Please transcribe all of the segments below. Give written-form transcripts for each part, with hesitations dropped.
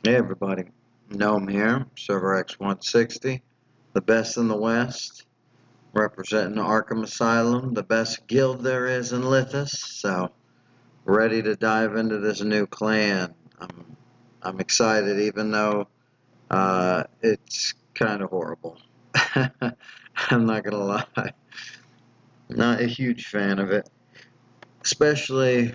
Hey everybody, Gnome here, Server X160, the best in the West, representing Arkham Asylum, the best guild there is in Lithas, so ready to dive into this new clan. I'm excited even though it's kind of horrible. I'm not gonna lie, not a huge fan of it, especially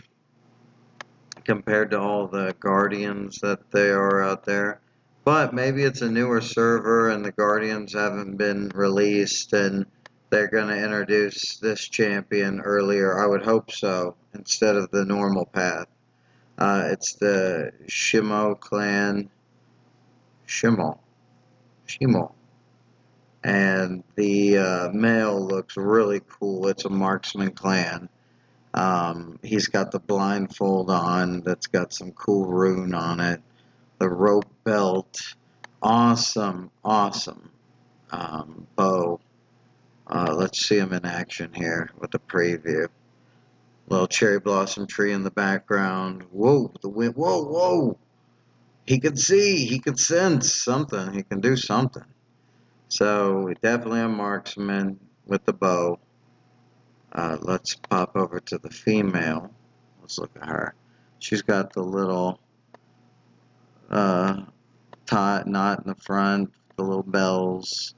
compared to all the Guardians that they are out there. But maybe it's a newer server and the Guardians haven't been released and they're going to introduce this champion earlier. I would hope so, instead of the normal path. It's the Shimo clan. Shimo. Shimo. And the male looks really cool. It's a marksman clan. He's got the blindfold on that's got some cool rune on it. The rope belt. Awesome, awesome bow. Let's see him in action here with the preview. Little cherry blossom tree in the background. Whoa, the wind. Whoa, whoa. He could see. He could sense something. He can do something. So definitely a marksman with the bow. Let's pop over to the female. Let's look at her. She's got the little knot in the front, the little bells.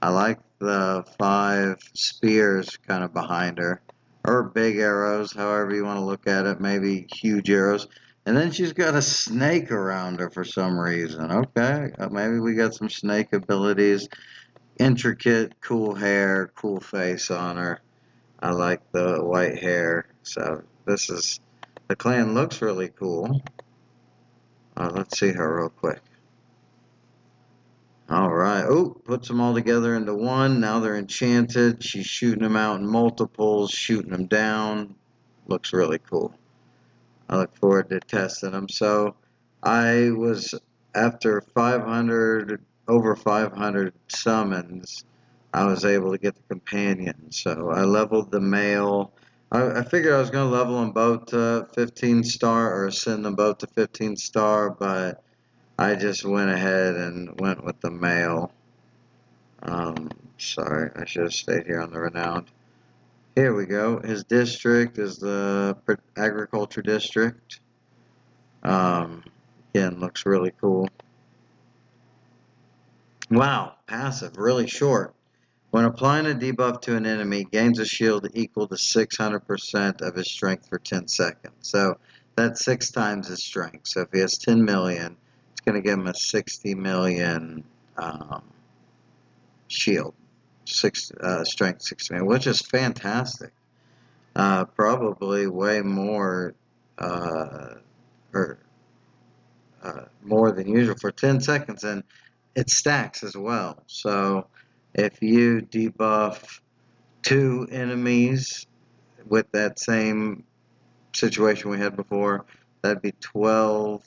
I like the 5 spears kind of behind her, or big arrows, however you want to look at it, maybe huge arrows. And then she's got a snake around her for some reason. Okay, maybe we got some snake abilities. Intricate, cool hair, cool face on her. I like the white hair. So the clan looks really cool. Let's see her real quick. Alright, oh, puts them all together into one. Now they're enchanted. She's shooting them out in multiples, shooting them down. Looks really cool. I look forward to testing them. So I was, after 500, over 500 summons, I was able to get the companion. So I leveled the male. I figured I was going to level them both to 15 star or send them both to 15 star, but I just went ahead and went with the male. Sorry, I should have stayed here on the renowned. Here we go. His district is the agriculture district. Um, Again, looks really cool. Wow, passive, really short. When applying a debuff to an enemy, gains a shield equal to 600% of his strength for 10 seconds. So that's 6 times his strength. So if he has 10 million, it's going to give him a 60 million shield. Strength 60 million, which is fantastic. Probably way more or more than usual for 10 seconds, and it stacks as well. So if you debuff 2 enemies with that same situation we had before, that'd be 12.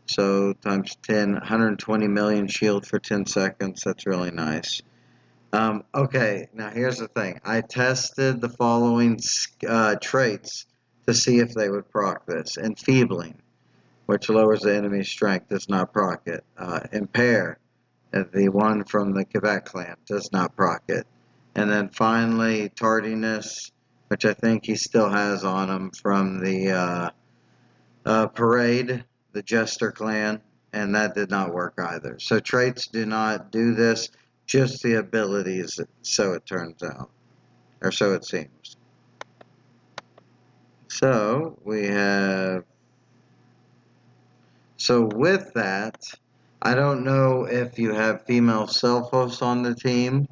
So times 10, 120 million shield for 10 seconds. That's really nice. Okay, now here's the thing. I tested the following traits to see if they would proc this. Enfeebling, which lowers the enemy's strength, does not proc it. Impair, the one from the Quebec clan, does not proc it. And then finally, tardiness, which I think he still has on him from the parade, the Jester clan, and that did not work either. So traits do not do this, just the abilities, so it turns out, or so it seems. So we have, so with that, I don't know if you have female self-hosts on the team.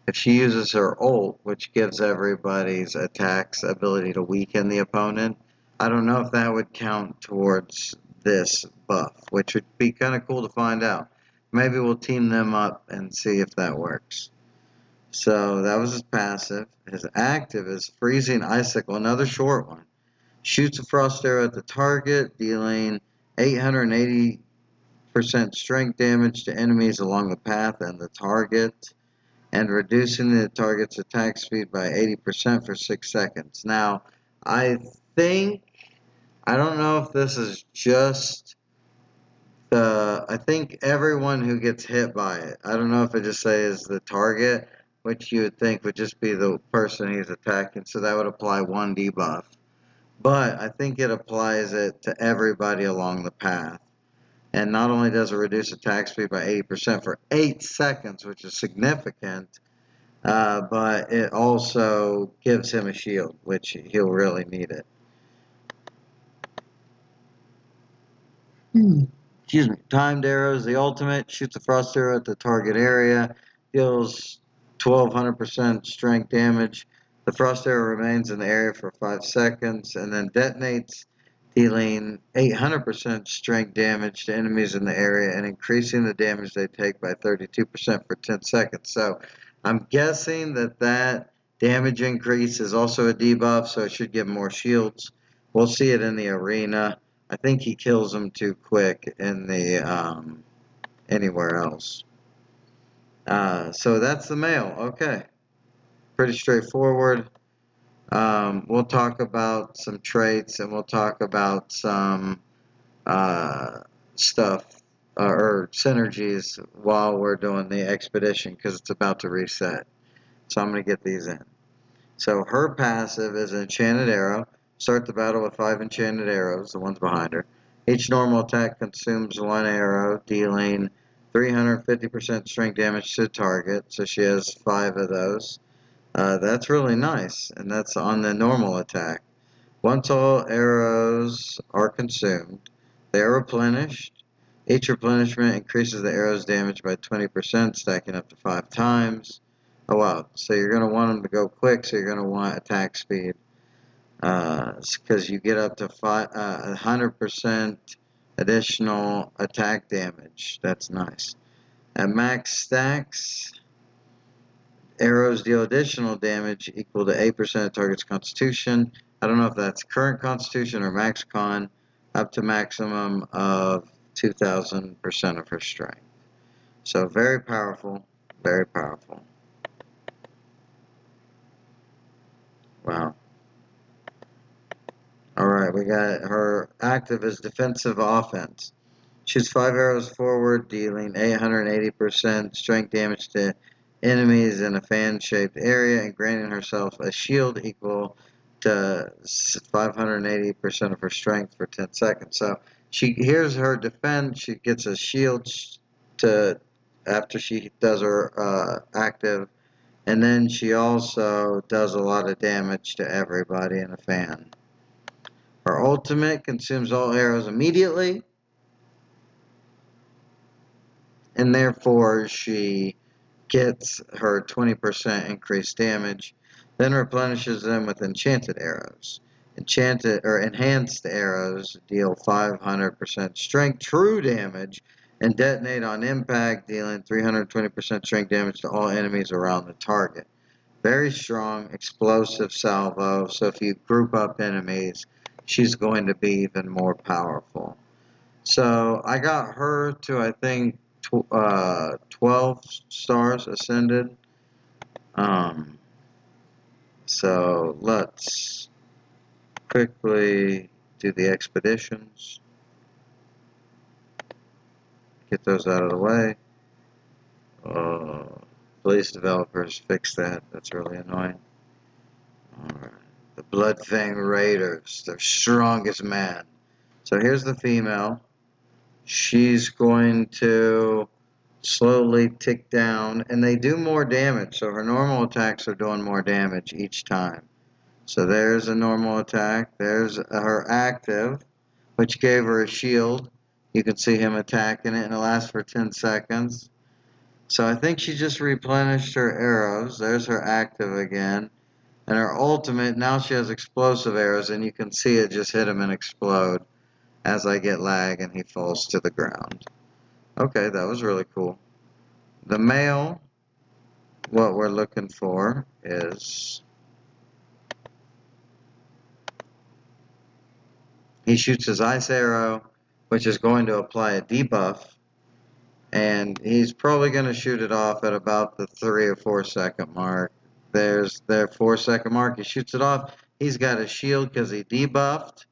If she uses her ult, which gives everybody's attacks ability to weaken the opponent, I don't know if that would count towards this buff, which would be kind of cool to find out. Maybe we'll team them up and see if that works. So that was his passive. His active is Freezing Icicle, another short one. Shoots a frost arrow at the target, dealing 880% strength damage to enemies along the path and the target, and reducing the target's attack speed by 80% for 6 seconds. Now, I don't know if this is just I think everyone who gets hit by it, I don't know if it just says the target, which you would think would just be the person he's attacking, so that would apply one debuff. But I think it applies it to everybody along the path. And not only does it reduce attack speed by 80% for 8 seconds, which is significant, but it also gives him a shield, which he'll really need it. Excuse me. Timed arrows, the ultimate, shoots a frost arrow at the target area, deals 1200% strength damage. The frost arrow remains in the area for 5 seconds and then detonates, dealing 800% strength damage to enemies in the area and increasing the damage they take by 32% for 10 seconds. So I'm guessing that damage increase is also a debuff, so it should give more shields. We'll see it in the arena. I think he kills them too quick in the anywhere else. So that's the male. Okay, pretty straightforward. We'll talk about some traits and we'll talk about some stuff or synergies while we're doing the expedition because it's about to reset. So I'm going to get these in. So her passive is an enchanted arrow. Start the battle with 5 enchanted arrows, the ones behind her. Each normal attack consumes 1 arrow, dealing 350% strength damage to the target. So she has 5 of those. That's really nice, and that's on the normal attack. Once all arrows are consumed, they are replenished. Each replenishment increases the arrow's damage by 20%, stacking up to 5 times. Oh wow, so you're going to want them to go quick, so you're going to want attack speed. Because you get up to 100% additional attack damage. That's nice. At max stacks, arrows deal additional damage equal to 8% of target's constitution. I don't know if that's current constitution or max con, up to maximum of 2000% of her strength. So very powerful, very powerful. Wow. Alright, we got her active as defensive offense. Shoots 5 arrows forward, dealing 880% strength damage to enemies in a fan-shaped area and granting herself a shield equal to 580% of her strength for 10 seconds. So here's her defense. She gets a shield after she does her active, and then she also does a lot of damage to everybody in a fan. Her ultimate consumes all arrows immediately, and therefore she gets her 20% increased damage, then replenishes them with enchanted arrows. Enchanted or enhanced arrows deal 500% strength true damage and detonate on impact, dealing 320% strength damage to all enemies around the target. Very strong, explosive salvo, so if you group up enemies, she's going to be even more powerful. So I got her to, I think, 12 stars ascended. So let's quickly do the expeditions. Get those out of the way. Please, developers, fix that. That's really annoying. Alright. The Bloodfang Raiders, their strongest man. So here's the female. She's going to slowly tick down, and they do more damage, so her normal attacks are doing more damage each time. So there's a normal attack. There's her active, which gave her a shield. You can see him attacking it, and it lasts for 10 seconds. So I think she just replenished her arrows. There's her active again. And her ultimate, now she has explosive arrows, and you can see it just hit him and explode as I get lag and he falls to the ground. Okay, that was really cool. The male, what we're looking for is he shoots his ice arrow, which is going to apply a debuff, and he's probably going to shoot it off at about the 3 or 4 second mark. There's their 4 second mark. He shoots it off. He's got a shield because he debuffed,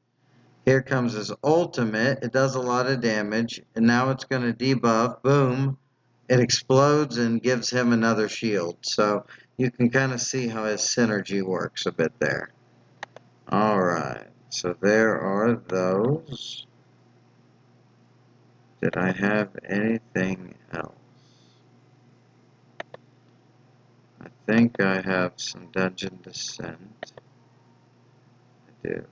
Here comes his ultimate. It does a lot of damage, and now it's going to debuff. Boom. It explodes and gives him another shield. So you can kind of see how his synergy works a bit there. Alright, so there are those. Did I have anything else? I think I have some Dungeon Descent. I do.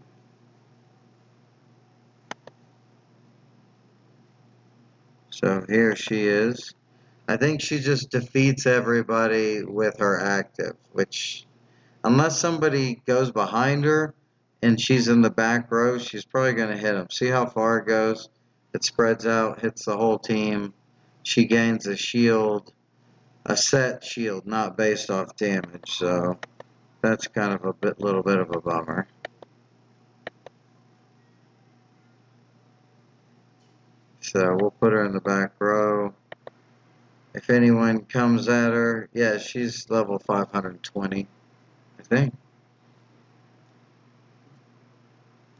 So here she is. I think she just defeats everybody with her active, which, unless somebody goes behind her and she's in the back row, she's probably going to hit them. See how far it goes? It spreads out, hits the whole team. She gains a shield, a set shield, not based off damage, so that's kind of little bit of a bummer. So we'll put her in the back row. If anyone comes at her, yeah, she's level 520, I think.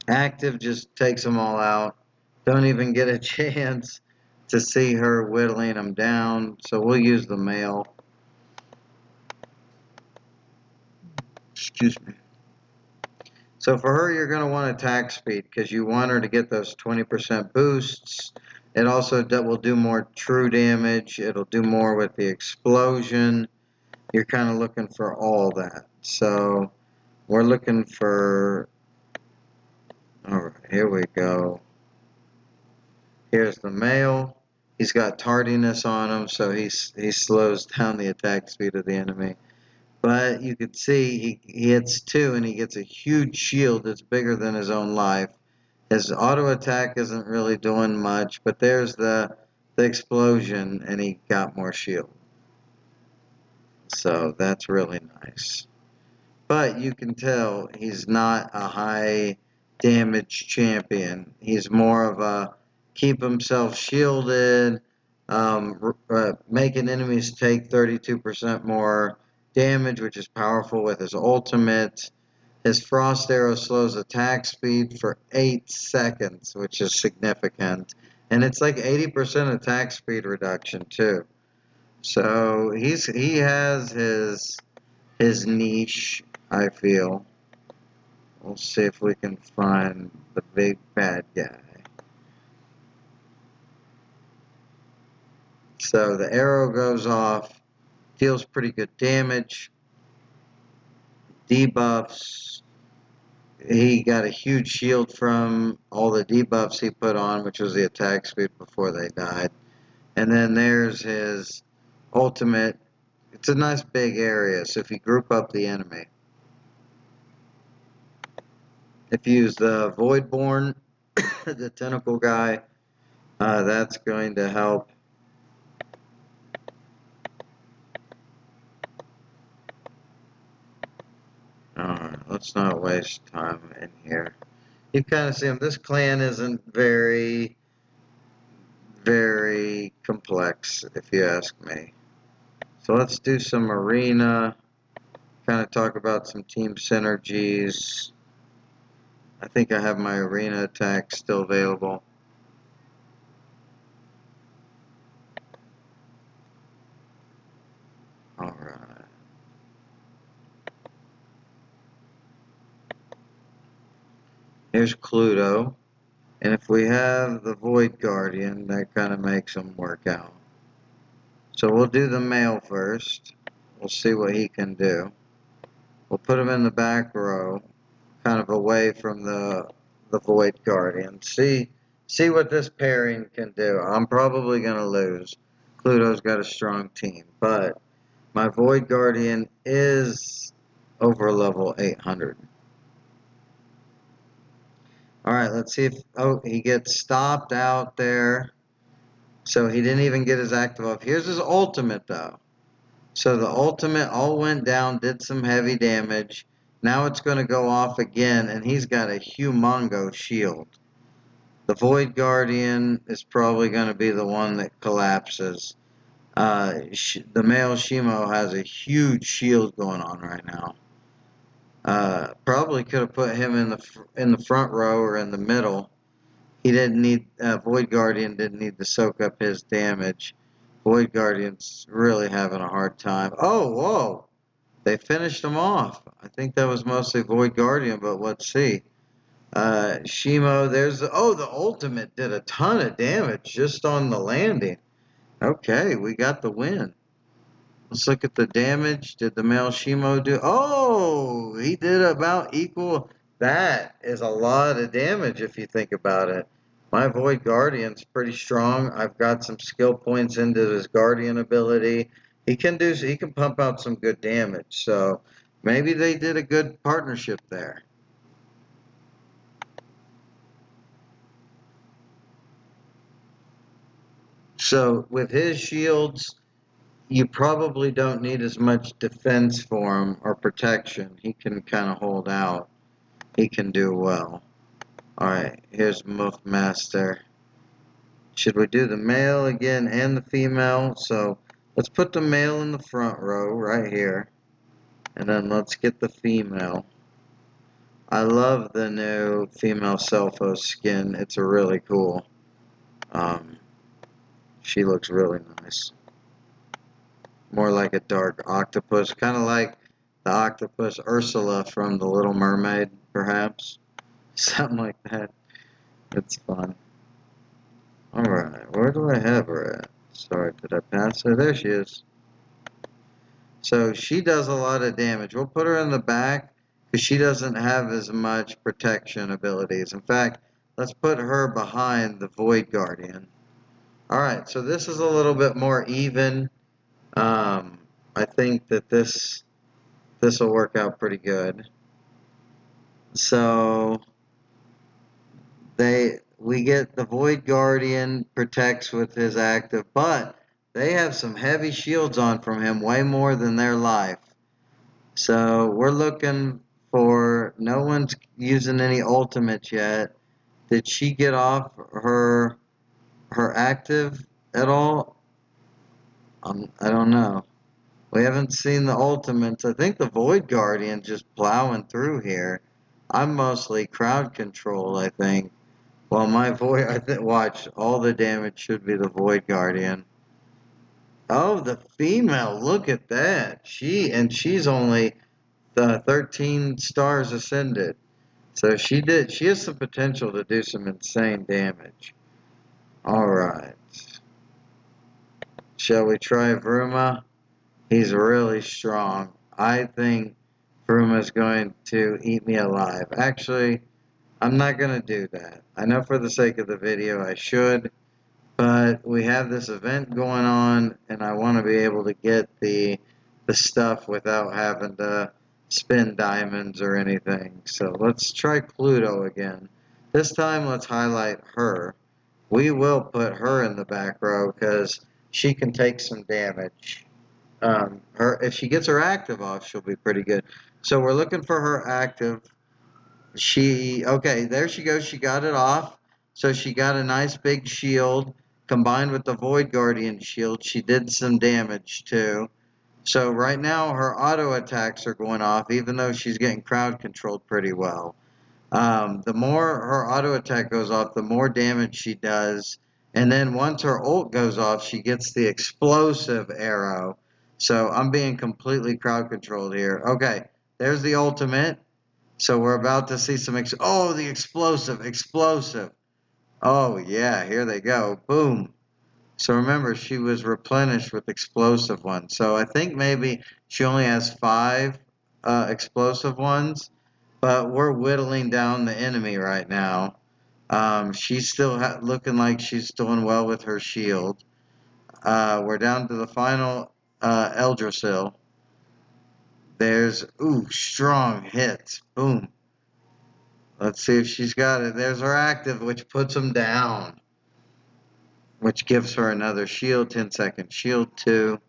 Active just takes them all out. Don't even get a chance to see her whittling them down, so we'll use the male. Excuse me. So for her, you're going to want attack speed because you want her to get those 20% boosts. It also will do more true damage. It'll do more with the explosion. You're kind of looking for all that. So we're looking for... Alright, here we go. Here's the male. He's got tardiness on him, so he slows down the attack speed of the enemy. But you can see he hits 2 and he gets a huge shield that's bigger than his own life. His auto attack isn't really doing much, but there's the explosion and he got more shield. So that's really nice. But you can tell he's not a high damage champion. He's more of a keep himself shielded, making enemies take 32% more damage, which is powerful with his ultimate. His frost arrow slows attack speed for 8 seconds, which is significant. And it's like 80% attack speed reduction too. So he has his niche, I feel. We'll see if we can find the big bad guy. So the arrow goes off, deals pretty good damage, debuffs. He got a huge shield from all the debuffs he put on, which was the attack speed before they died. And then there's his ultimate. It's a nice big area, so if you group up the enemy. If you use the Voidborn, the tentacle guy, that's going to help. Alright, let's not waste time in here. You kind of see them. This clan isn't very, very complex, if you ask me. So let's do some arena, kind of talk about some team synergies. I think I have my arena attack still available. Alright. Here's Cluedo. And if we have the Void Guardian, that kind of makes them work out. So we'll do the male first. We'll see what he can do. We'll put him in the back row, kind of away from the Void Guardian. See what this pairing can do. I'm probably going to lose. Cluedo's got a strong team, but my Void Guardian is over level 800. Alright, let's see if... Oh, he gets stopped out there. So he didn't even get his active off. Here's his ultimate, though. So the ultimate all went down, did some heavy damage. Now it's going to go off again, and he's got a humongo shield. The Void Guardian is probably going to be the one that collapses. The male Shimo has a huge shield going on right now. Probably could have put him in the front row or in the middle. He didn't need Void Guardian didn't need to soak up his damage. Void Guardian's really having a hard time. Oh, whoa! They finished him off. I think that was mostly Void Guardian, but let's see. Shimo, the ultimate did a ton of damage just on the landing. Okay, we got the win. Let's look at the damage. Did the male Shimo do? Oh, he did about equal. That is a lot of damage if you think about it. My Void Guardian's pretty strong. I've got some skill points into his Guardian ability. He can pump out some good damage. So maybe they did a good partnership there. So with his shields, you probably don't need as much defense for him or protection. He can kind of hold out. He can do well. Alright, here's Muff Master. Should we do the male again and the female? So let's put the male in the front row right here. And then let's get the female. I love the new female Selfo skin. It's really cool. Um, she looks really nice. More like a dark octopus. Kind of like the octopus Ursula from The Little Mermaid, perhaps. Something like that. It's fun. Alright, where do I have her at? Sorry, did I pass her? There she is. So she does a lot of damage. We'll put her in the back because she doesn't have as much protection abilities. In fact, let's put her behind the Void Guardian. Alright, so this is a little bit more even. I think that this will work out pretty good. So we get the Void Guardian protects with his active, but they have some heavy shields on from him, way more than their life. So we're looking for, no one's using any ultimates yet. Did she get off her active at all? I don't know. We haven't seen the ultimates. I think the Void Guardian just plowing through here. I'm mostly crowd control, I think. Well, my Void, watch, all the damage should be the Void Guardian. Oh, the female, look at that. She's only 13 stars ascended. So she has the potential to do some insane damage. Alright. Shall we try Vruma? He's really strong. I think Vruma's going to eat me alive. Actually, I'm not going to do that. I know for the sake of the video I should, but we have this event going on and I want to be able to get the stuff without having to spend diamonds or anything. So let's try Pluto again. This time let's highlight her. We will put her in the back row because she can take some damage. If she gets her active off, she'll be pretty good. So we're looking for her active. Okay, there she goes. She got it off. So she got a nice big shield combined with the Void Guardian shield. She did some damage too. So right now her auto attacks are going off, even though she's getting crowd controlled pretty well. The more her auto attack goes off, the more damage she does. And then once her ult goes off, she gets the explosive arrow. So I'm being completely crowd controlled here. Okay, there's the ultimate. So we're about to see some, oh, the explosive. Oh yeah, here they go. Boom. So remember, she was replenished with explosive ones. So I think maybe she only has 5 explosive ones, but we're whittling down the enemy right now. She's still looking like she's doing well with her shield. We're down to the final Eldrasil. There's, ooh, strong hits. Boom. Let's see if she's got it. There's her active, which puts him down, which gives her another shield, 10-second shield too.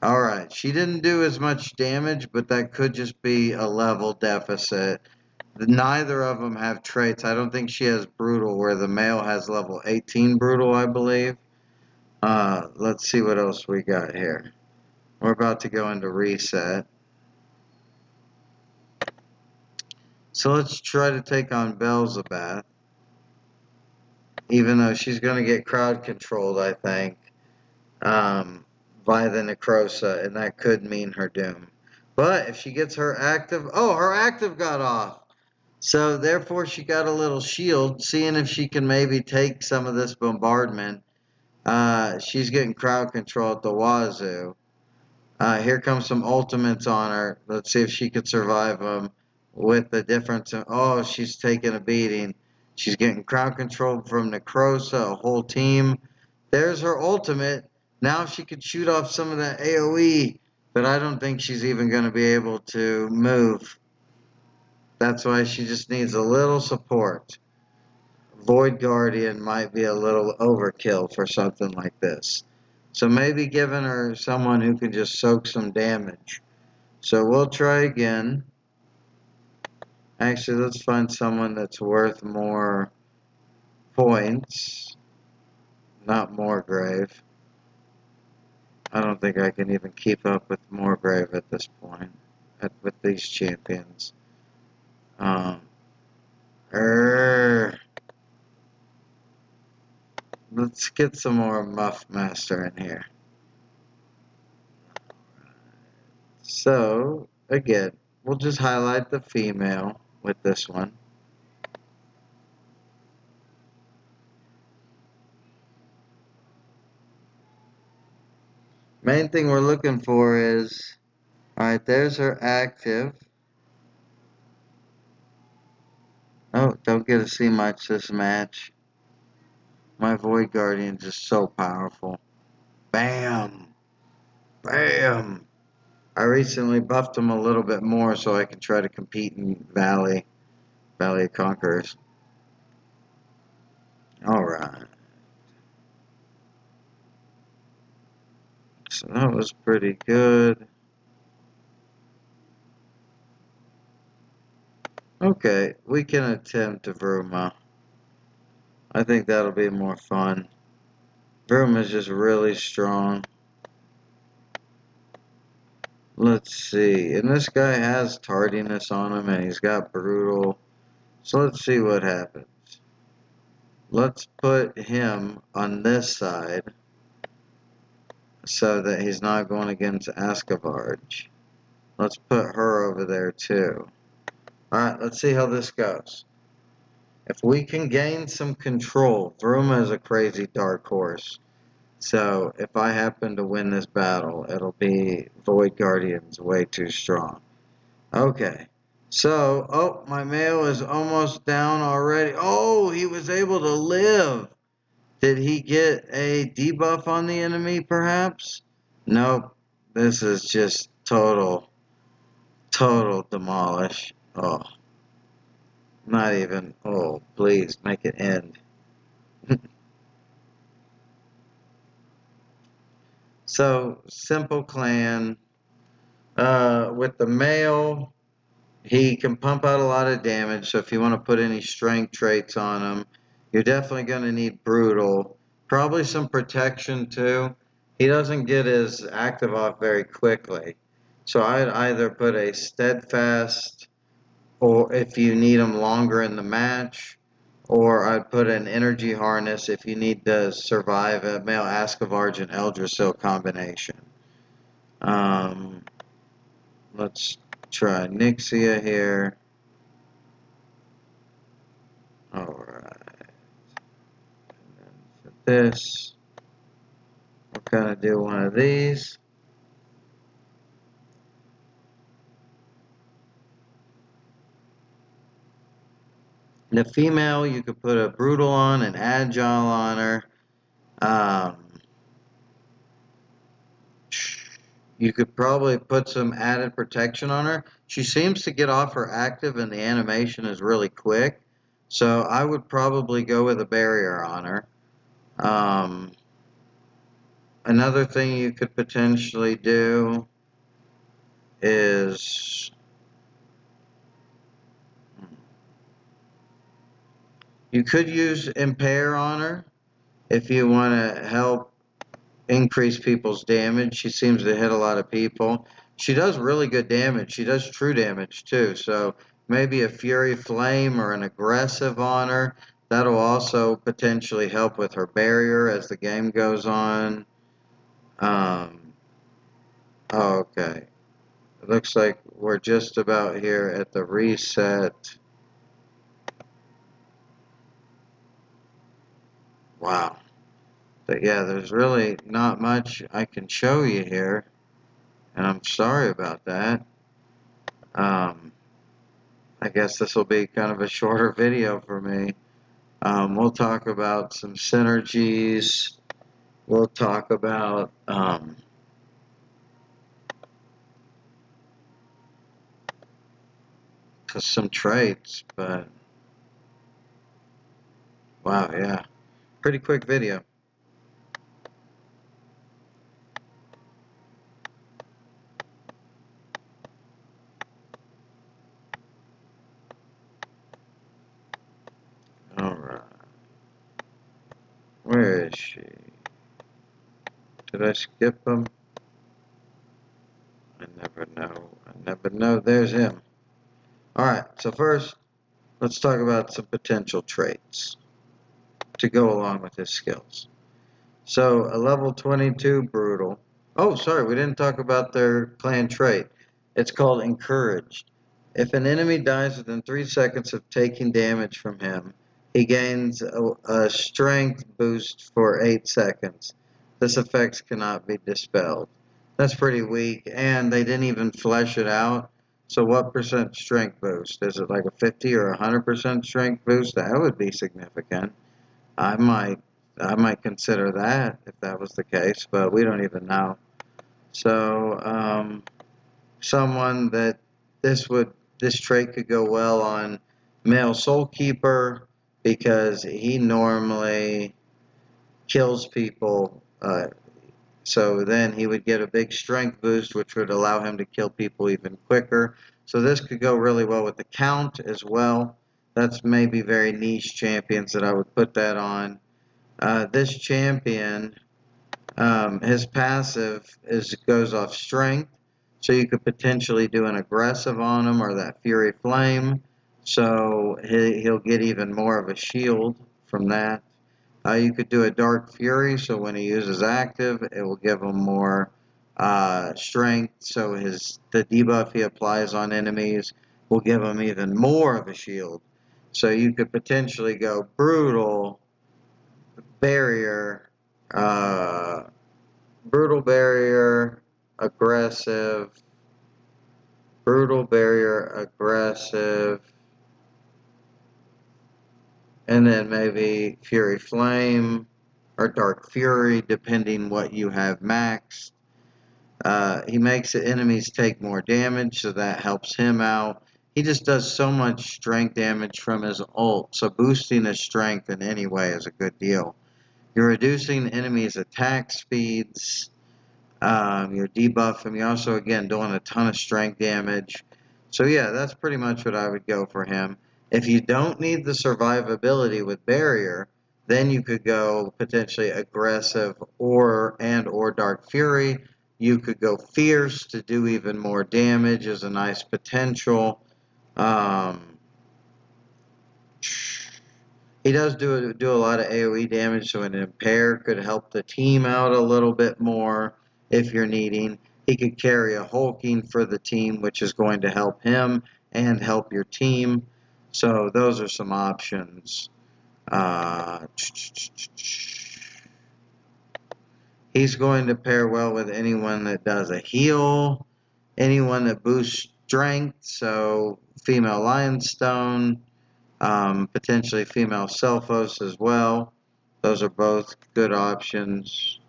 Alright, she didn't do as much damage, but that could just be a level deficit. Neither of them have traits. I don't think she has Brutal, where the male has level 18 Brutal, I believe. Let's see what else we got here. We're about to go into reset. So let's try to take on Beelzebub, even though she's going to get crowd controlled, I think, by the Necrosa, and that could mean her doom. But if she gets her active, oh, her active got off. So therefore she got a little shield, seeing if she can maybe take some of this bombardment. She's getting crowd control at the wazoo. Here comes some ultimates on her. Let's see if she could survive them with the difference. Oh, she's taking a beating. She's getting crowd control from Necrosa, a whole team. There's her ultimate. Now she could shoot off some of that AoE, but I don't think she's even going to be able to move. That's why she just needs a little support. Void Guardian might be a little overkill for something like this. So maybe giving her someone who can just soak some damage. So we'll try again. Actually, let's find someone that's worth more points. Not Moorgrave. I don't think I can even keep up with Moorgrave at this point. With these champions. Let's get some more Muff Master in here. So, again, we'll just highlight the female with this one. Main thing we're looking for is, alright, there's her active. Oh, don't get to see much this match. My Void Guardian's just so powerful. Bam! Bam! I recently buffed him a little bit more so I can try to compete in Valley of Conquerors. Alright. So that was pretty good. Okay, we can attempt Vruma. I think that'll be more fun. Vruma is just really strong. Let's see. And this guy has tardiness on him and he's got brutal. So let's see what happens. Let's put him on this side so that he's not going against Ascavarge. Let's put her over there too. Alright, let's see how this goes. If we can gain some control, Vruma is a crazy dark horse. So if I happen to win this battle, it'll be Void Guardian's way too strong. Okay. So, oh, my male is almost down already. Oh, he was able to live. Did he get a debuff on the enemy, perhaps? Nope. This is just total demolish. Oh, not even. Oh, please, make it end. So, simple clan. With the male, he can pump out a lot of damage, so if you want to put any strength traits on him, you're definitely going to need brutal. Probably some protection too. He doesn't get his active off very quickly. So I'd either put a steadfast, or if you need him longer in the match, or I'd put an energy harness if you need to survive a male Ascavarge and Eldrasil combination. Let's try Nixia here. Alright. And then for this, we'll kind of do one of these. The female, you could put a Brutal on, an Agile on her. You could probably put some added protection on her. She seems to get off her active and the animation is really quick. So I would probably go with a barrier on her. Another thing you could potentially do is you could use Impair on her if you want to help increase people's damage. She seems to hit a lot of people. She does really good damage. She does true damage too. So maybe a Fury Flame or an aggressive on her. That'll also potentially help with her barrier as the game goes on. Oh, okay. It looks like we're just about here at the reset. Wow. But yeah, there's really not much I can show you here, and I'm sorry about that. I guess this will be kind of a shorter video for me. We'll talk about some synergies. We'll talk about some traits, but wow, yeah. Pretty quick video. Alright. Where is she? Did I skip him? I never know. I never know. There's him. Alright, so first, let's talk about some potential traits to go along with his skills. So, a level 22 Brutal. Oh, sorry, we didn't talk about their clan trait. It's called Encouraged. If an enemy dies within 3 seconds of taking damage from him, he gains a strength boost for 8 seconds. This effect cannot be dispelled. That's pretty weak, and they didn't even flesh it out. So what percent strength boost? Is it like a 50 or 100% strength boost? That would be significant. I might I might consider that if that was the case, but we don't even know. So someone that this trait could go well on male soul keeper because he normally kills people. So then he would get a big strength boost, which would allow him to kill people even quicker. So this could go really well with the count as well. That's maybe very niche champions that I would put that on. This champion, his passive goes off strength, so you could potentially do an aggressive on him or that Fury Flame, so he'll get even more of a shield from that. You could do a Dark Fury, so when he uses active, it will give him more strength, so the debuff he applies on enemies will give him even more of a shield. So you could potentially go Brutal, Barrier, uh, Brutal Barrier, Aggressive, Brutal Barrier, Aggressive, and then maybe Fury Flame or Dark Fury, depending what you have maxed. He makes the enemies take more damage, so that helps him out. He just does so much strength damage from his ult, so boosting his strength in any way is a good deal. You're reducing enemies' attack speeds. You're debuffing. You're also, again, doing a ton of strength damage. So yeah, that's pretty much what I would go for him. If you don't need the survivability with Barrier, then you could go potentially aggressive or Dark Fury. You could go Fierce to do even more damage as a nice potential. Um, he does do a lot of AoE damage, so an Impair could help the team out a little bit more if you're needing. He could carry a Hulking for the team, which is going to help him and help your team. So those are some options. He's going to pair well with anyone that does a heal, anyone that boosts strength, so female Lionstone, potentially female Selphos as well. Those are both good options.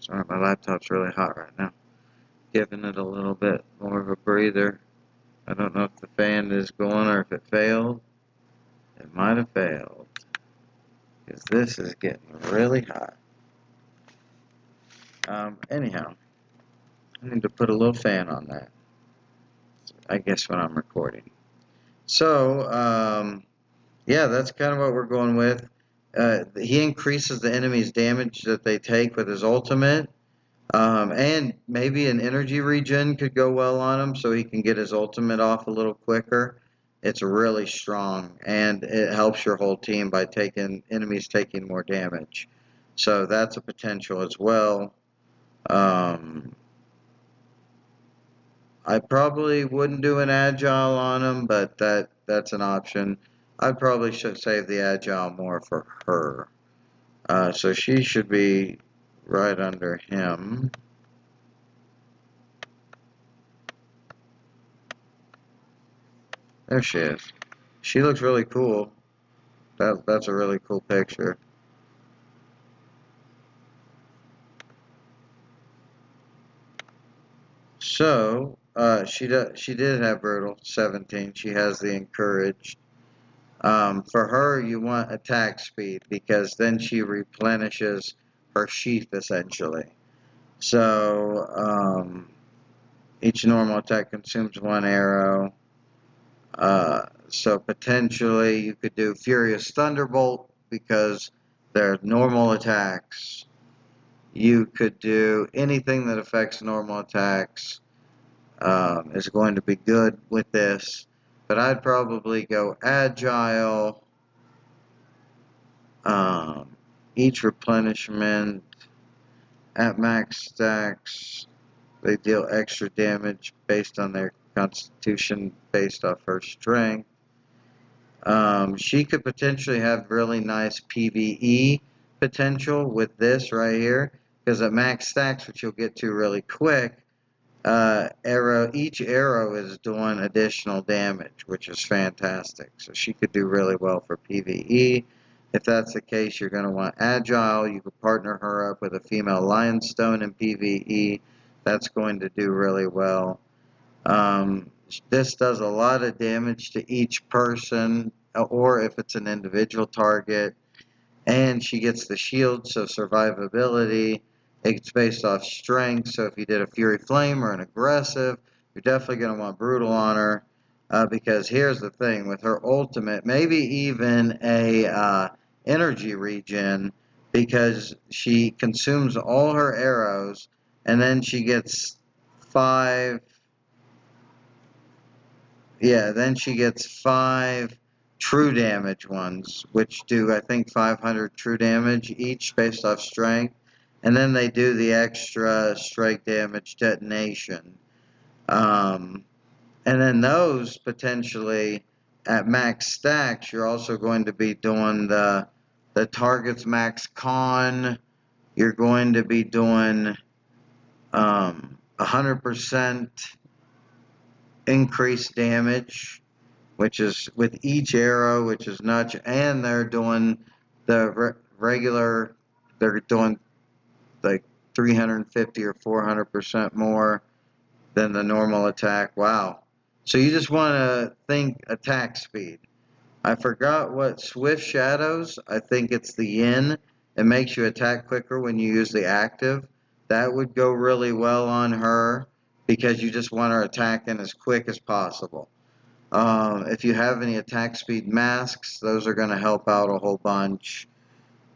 Sorry, my laptop's really hot right now. Giving it a little bit more of a breather. I don't know if the fan is going or if it failed. It might have failed, because this is getting really hot. Anyhow, I need to put a little fan on that, I guess, when I'm recording. So, yeah, that's kind of what we're going with. He increases the enemy's damage that they take with his ultimate. And maybe an energy regen could go well on him so he can get his ultimate off a little quicker. It's really strong, and it helps your whole team by taking enemies taking more damage. So that's a potential as well. Um, I probably wouldn't do an agile on him, but that's an option. I probably should save the agile more for her. So she should be right under him. There she is. She looks really cool. That's a really cool picture. So she did have brutal 17. She has the encouraged. For her, you want attack speed because then she replenishes her sheath essentially. So each normal attack consumes one arrow. So potentially you could do Furious Thunderbolt because they're normal attacks. You could do anything that affects normal attacks is going to be good with this. But I'd probably go Agile. Um, each replenishment at max stacks, they deal extra damage based on their constitution based off her strength. She could potentially have really nice PvE potential with this right here, because at max stacks, which you'll get to really quick, each arrow is doing additional damage, which is fantastic. So she could do really well for PvE. If that's the case, you're going to want Agile. You could partner her up with a female Lionstone in PvE. That's going to do really well. This does a lot of damage to each person, or if it's an individual target. And she gets the shield, so survivability. It's based off strength, so if you did a Fury Flame or an aggressive, you're definitely going to want Brutal on her. Because here's the thing, with her ultimate, maybe even a energy regen, because she consumes all her arrows, and then she gets 5 yeah, then she gets 5 true damage ones, which do, I think, 500 true damage each based off strength. And then they do the extra strike damage detonation. Um, and then those potentially at max stacks, you're also going to be doing the target's max con. You're going to be doing 100% increased damage, which is with each arrow, which is nuts, and they're doing the regular, they're doing like 350 or 400% more than the normal attack. Wow. So you just want to think attack speed. I forgot what Swift Shadows, I think it's the yin. It makes you attack quicker when you use the active. That would go really well on her because you just want her attacking as quick as possible. If you have any attack speed masks, those are going to help out a whole bunch.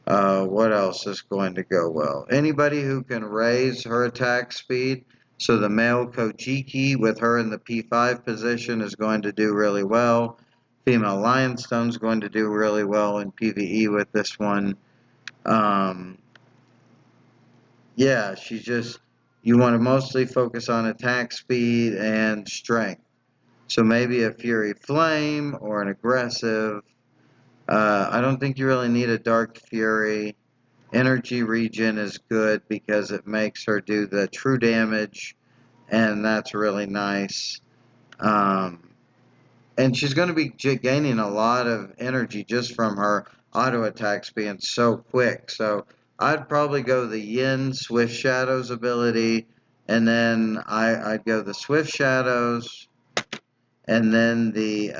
What else is going to go well? Anybody who can raise her attack speed, so the male Kojiki with her in the P5 position is going to do really well. Female Lionstone's going to do really well in PvE with this one. Um, yeah, you want to mostly focus on attack speed and strength. So maybe a Fury Flame or an aggressive. I don't think you really need a Dark Fury. Energy Regen is good because it makes her do the true damage, and that's really nice. Um, and she's going to be gaining a lot of energy just from her auto attacks being so quick. So I'd probably go the Yin Swift Shadows ability, and then I'd go the Swift Shadows, and then the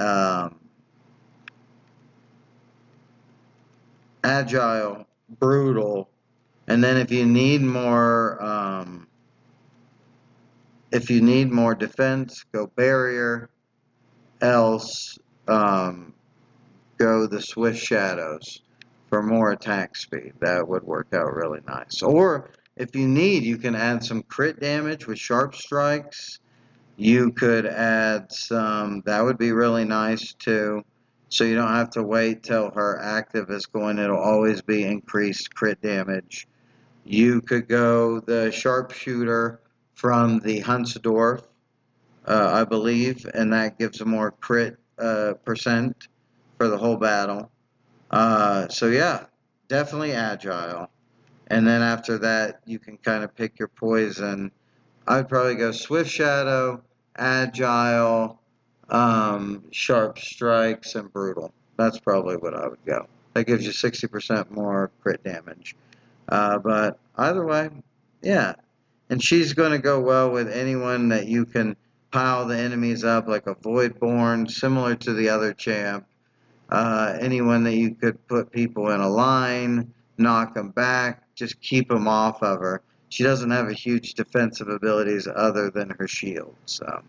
Agile, Brutal, and then if you need more defense, go Barrier. Else, um, go the Swift Shadows for more attack speed. That would work out really nice. Or if you need, you can add some crit damage with sharp strikes. You could add some, that would be really nice too. So you don't have to wait till her active is going, it'll always be increased crit damage. You could go the sharpshooter from the Huntsdorf, I believe, and that gives a more crit percent for the whole battle. So yeah, definitely agile. And then after that, you can kind of pick your poison. I'd probably go Swift Shadow, Agile, Sharp Strikes, and Brutal. That's probably what I would go. That gives you 60% more crit damage. But either way, yeah. And she's going to go well with anyone that you can pile the enemies up, like a Voidborn, similar to the other champ. Anyone that you could put people in a line, knock them back, just keep them off of her. She doesn't have a huge defensive abilities other than her shield. So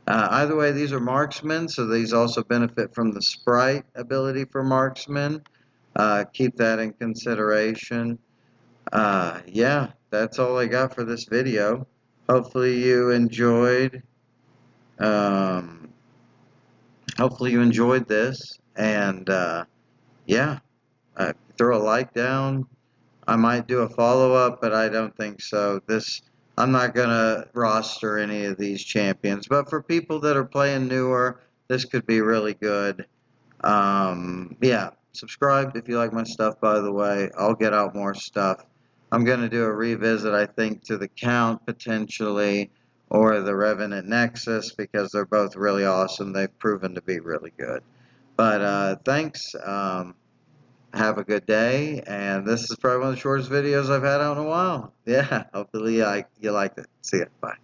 either way, these are marksmen, so these also benefit from the sprite ability for marksmen. Keep that in consideration. Yeah, that's all I got for this video. Hopefully you enjoyed. Um, hopefully you enjoyed this, and yeah, throw a like down. I might do a follow-up, but I don't think so. I'm not gonna roster any of these champions, but for people that are playing newer, this could be really good. Yeah, subscribe if you like my stuff, by the way. I'll get out more stuff. I'm going to do a revisit, I think, to the Count potentially, or the Revenant Nexus, because they're both really awesome. They've proven to be really good. But thanks. Have a good day. And this is probably one of the shortest videos I've had out in a while. Yeah, hopefully you liked it. See ya. Bye.